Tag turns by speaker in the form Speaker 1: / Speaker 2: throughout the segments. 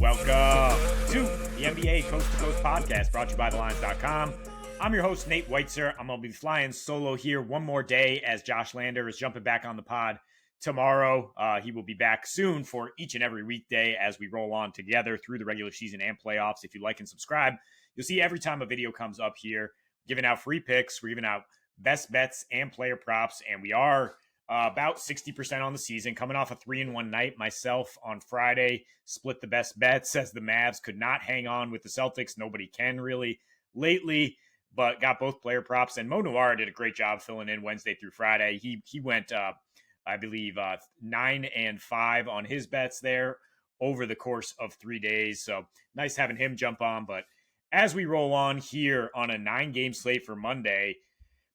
Speaker 1: welcome to the NBA Coast to Coast podcast brought to you by TheLines.com. I'm your host, Nate Weitzer. I'm going to be flying solo here one more day as Josh Lander is jumping back on the pod tomorrow. He will be back soon for each and every weekday as we roll on together through the regular season and playoffs. If you like and subscribe, you'll see every time a video comes up here, giving out free picks. We're giving out best bets and player props, and we are about 60% on the season, coming off a 3-1 night. Myself on Friday split the best bets as the Mavs could not hang on with the Celtics. Nobody can really lately, but got both player props. And Mo Noir did a great job filling in Wednesday through Friday. He went, I believe, 9-5 on his bets there over the course of 3 days. So nice having him jump on. But as we roll on here on a 9-game slate for Monday,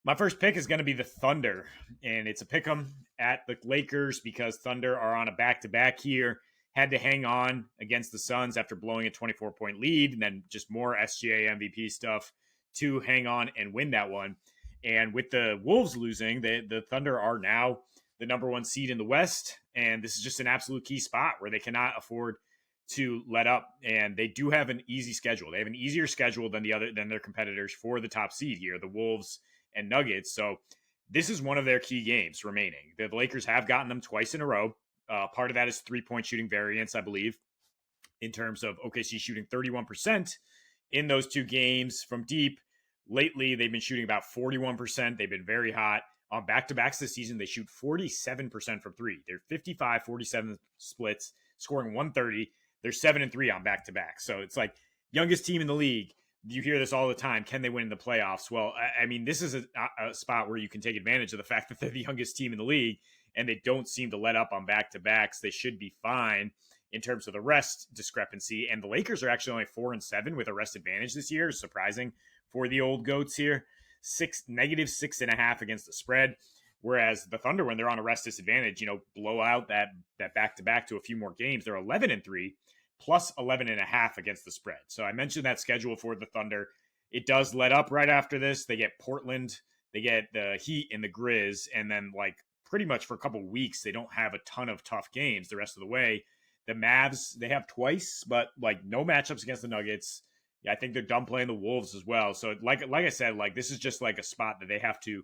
Speaker 1: my first pick is going to be the Thunder, and it's a pick 'em at the Lakers because Thunder are on a back-to-back here. Had to hang on against the Suns after blowing a 24-point lead, and then just more SGA MVP stuff to hang on and win that one. And with the Wolves losing, the Thunder are now the number one seed in the West, and this is just an absolute key spot where they cannot afford to let up. And they do have an easy schedule. They have an easier schedule than their competitors for the top seed here, the Wolves and Nuggets. So this is one of their key games remaining. The Lakers have gotten them twice in a row. Part of that is 3-point shooting variance, I believe, in terms of OKC shooting 31% in those two games from deep. Lately, they've been shooting about 41%. They've been very hot. On back-to-backs this season, they shoot 47% from three. They're 55-47 splits, scoring 130. They're 7-3 on back-to-back. So it's like youngest team in the league. You hear this all the time. Can they win in the playoffs? Well, I mean, this is a spot where you can take advantage of the fact that they're the youngest team in the league and they don't seem to let up on back-to-backs. They should be fine in terms of the rest discrepancy. And the Lakers are actually only 4-7 with a rest advantage this year. Surprising for the old goats here. -6.5 against the spread. Whereas the Thunder, when they're on a rest disadvantage, blow out that back-to-back to a few more games. They're 11-3. plus 11.5 against the spread. So I mentioned that schedule for the Thunder. It does let up right after this. They get Portland, they get the Heat and the Grizz, and then pretty much for a couple weeks, they don't have a ton of tough games the rest of the way. The Mavs, they have twice, but no matchups against the Nuggets. Yeah, I think they're done playing the Wolves as well. So like I said, this is just a spot that they have to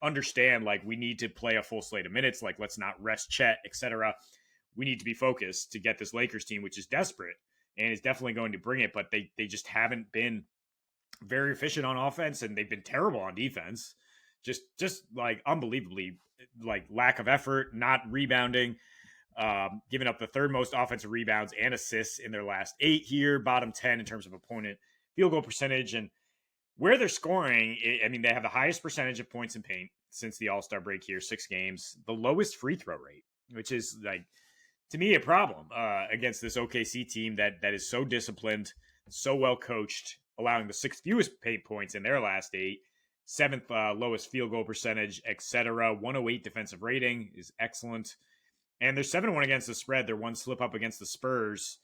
Speaker 1: understand. We need to play a full slate of minutes. Let's not rest Chet, etc. We need to be focused to get this Lakers team, which is desperate and is definitely going to bring it, but they just haven't been very efficient on offense, and they've been terrible on defense. Just unbelievably lack of effort, not rebounding, giving up the third most offensive rebounds and assists in their last 8 here, bottom 10 in terms of opponent field goal percentage. And where they're scoring, they have the highest percentage of points in paint since the All-Star break here, 6 games, the lowest free throw rate, which is to me, a problem against this OKC team that is so disciplined, so well coached, allowing the 6th fewest paint points in their last 8, 7th lowest field goal percentage, etc. 108 defensive rating is excellent. And they're 7-1 against the spread. Their one slip up against the Spurs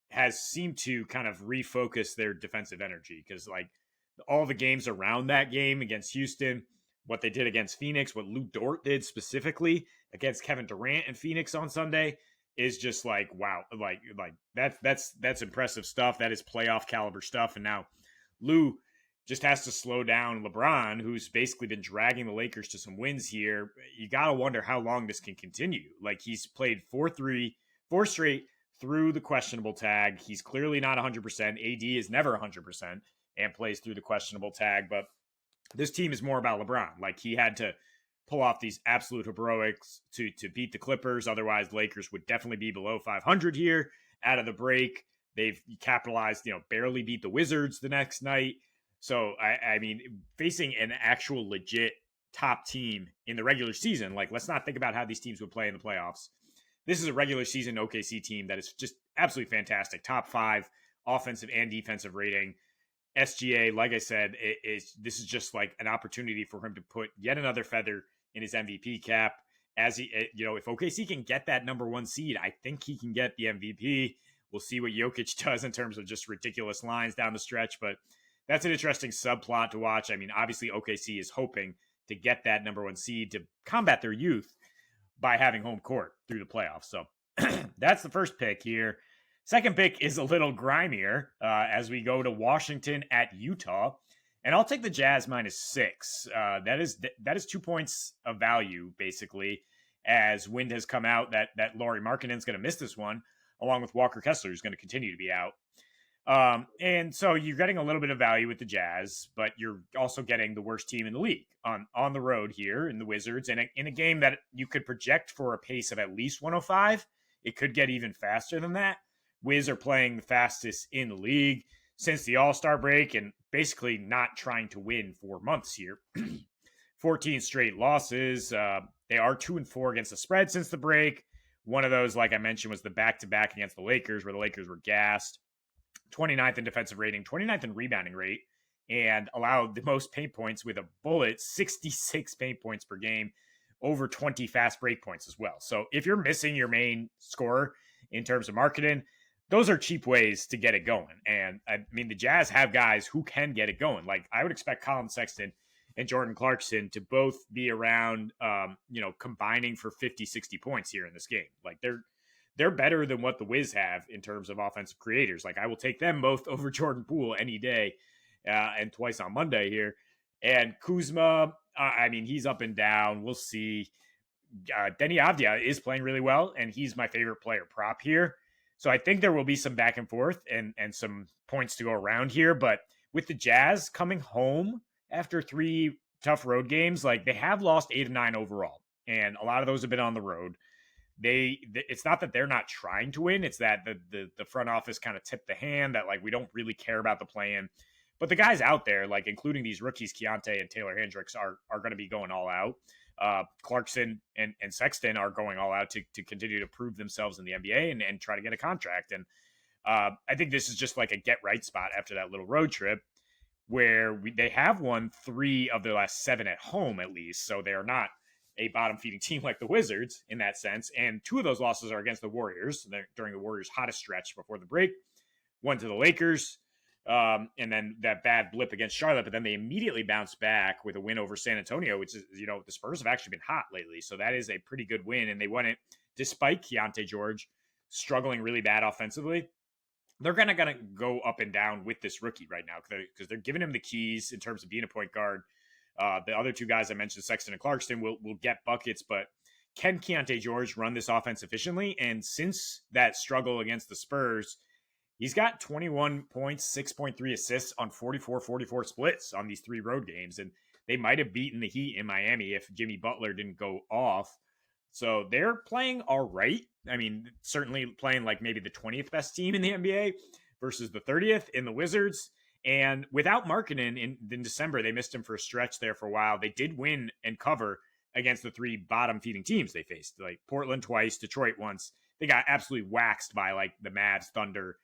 Speaker 1: has seemed to kind of refocus their defensive energy because all the games around that game against Houston, what they did against Phoenix, what Lou Dort did specifically against Kevin Durant and Phoenix on Sunday, is just wow, that's impressive stuff. That is playoff caliber stuff. And now Lou just has to slow down LeBron, who's basically been dragging the Lakers to some wins here. You got to wonder how long this can continue. He's played 4 straight through the questionable tag. He's clearly not 100%. AD is never 100% and plays through the questionable tag. But this team is more about LeBron. He had to pull off these absolute heroics to beat the Clippers. Otherwise, the Lakers would definitely be below 500 here out of the break. They've capitalized, barely beat the Wizards the next night. So, I mean, facing an actual legit top team in the regular season, let's not think about how these teams would play in the playoffs. This is a regular season OKC team that is just absolutely fantastic. Top 5 offensive and defensive rating. SGA, like I said, this is just an opportunity for him to put yet another feather in his MVP cap. As if OKC can get that number 1 seed, I think he can get the MVP. We'll see what Jokic does in terms of just ridiculous lines down the stretch, but that's an interesting subplot to watch. I mean, obviously OKC is hoping to get that number 1 seed to combat their youth by having home court through the playoffs. So that's the first pick here. Second pick is a little grimier as we go to Washington at Utah. And I'll take the Jazz -6. That is 2 points of value, basically, as wind has come out that Lauri Markkanen's going to miss this one, along with Walker Kessler, who's going to continue to be out. And so you're getting a little bit of value with the Jazz, but you're also getting the worst team in the league on the road here in the Wizards. And in a game that you could project for a pace of at least 105, it could get even faster than that. Wiz are playing the fastest in the league since the All-Star break and basically not trying to win for months here. 14 straight losses. They are 2-4 against the spread since the break. One of those, like I mentioned, was the back-to-back against the Lakers, where the Lakers were gassed. 29th in defensive rating, 29th in rebounding rate, and allowed the most paint points with a bullet, 66 paint points per game, over 20 fast break points as well. So if you're missing your main scorer in terms of Markkanen, those are cheap ways to get it going. And I mean, the Jazz have guys who can get it going. Like I would expect Colin Sexton and Jordan Clarkson to both be around, combining for 50, 60 points here in this game. Like they're better than what the Wiz have in terms of offensive creators. Like I will take them both over Jordan Poole any day and twice on Monday here. And Kuzma, he's up and down. We'll see. Denny Avdia is playing really well, and he's my favorite player prop here. So I think there will be some back and forth and some points to go around here. But with the Jazz coming home after 3 tough road games, like they have lost 8 of 9 overall. And a lot of those have been on the road. It's not that they're not trying to win. It's that the front office kind of tipped the hand that like we don't really care about the play-in. But the guys out there, like including these rookies, Keontae and Taylor Hendricks, are going to be going all out. Clarkson and Sexton are going all out to continue to prove themselves in the NBA and try to get a contract. And I think this is just like a get right spot after that little road trip where they have won 3 of their last 7 at home at least. So they are not a bottom feeding team like the Wizards in that sense. And 2 of those losses are against the Warriors during the Warriors' hottest stretch before the break. One to the Lakers, and then that bad blip against Charlotte. But then they immediately bounced back with a win over San Antonio, which is, the Spurs have actually been hot lately. So that is a pretty good win. And they won it despite Keontae George struggling really bad offensively. They're going to go up and down with this rookie right now because they're giving him the keys in terms of being a point guard. The other 2 guys I mentioned, Sexton and Clarkson, will get buckets, but can Keontae George run this offense efficiently? And since that struggle against the Spurs, he's got 21 points, 6.3 assists on 44-44 splits on these 3 road games. And they might have beaten the Heat in Miami if Jimmy Butler didn't go off. So they're playing all right. I mean, certainly playing like maybe the 20th best team in the NBA versus the 30th in the Wizards. And without Markkanen in December, they missed him for a stretch there for a while. They did win and cover against the 3 bottom feeding teams they faced, like Portland twice, Detroit once. They got absolutely waxed by like the Mavs, Thunder,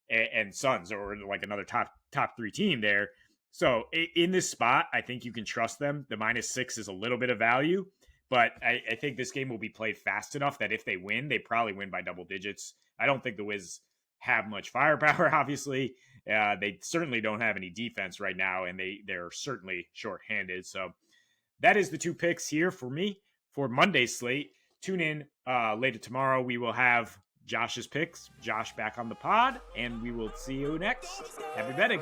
Speaker 1: and Suns, or like another top 3 team there. So in this spot, I think you can trust them. The -6 is a little bit of value, but I think this game will be played fast enough that if they win, they probably win by double digits. I don't think the Wiz have much firepower, obviously. They certainly don't have any defense right now, and they're certainly shorthanded. So that is the 2 picks here for me for Monday's slate. Tune in later tomorrow. We will have Josh's picks. Josh back on the pod, and we will see you next. Happy betting.